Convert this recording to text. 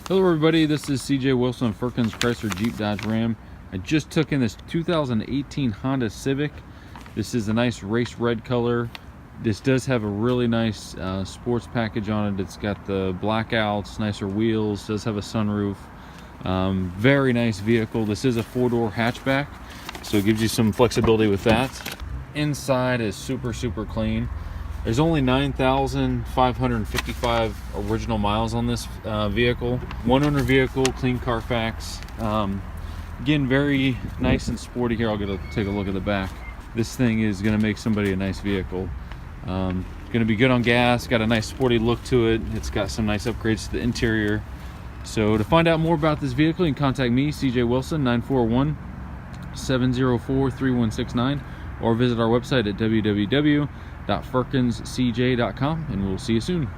Hello everybody, this is CJ Wilson of Firkins Chrysler Jeep Dodge Ram. I just took in this 2018 Honda Civic. This is a nice race red color. This does have a really nice sports package on it. It's got the blackouts, nicer wheels, does have a sunroof. Very nice vehicle. This is a four-door hatchback, so it gives you some flexibility with that. Inside is super clean. There's only 9,555 original miles on this vehicle. One owner vehicle, clean Carfax. Again, very nice and sporty. Here, I'll take a look at the back. This thing is gonna make somebody a nice vehicle. Gonna be good on gas, got a nice sporty look to it. It's got some nice upgrades to the interior. So to find out more about this vehicle, you can contact me, CJ Wilson, 941-704-3169, or visit our website at www.firkinscj.com, and we'll see you soon.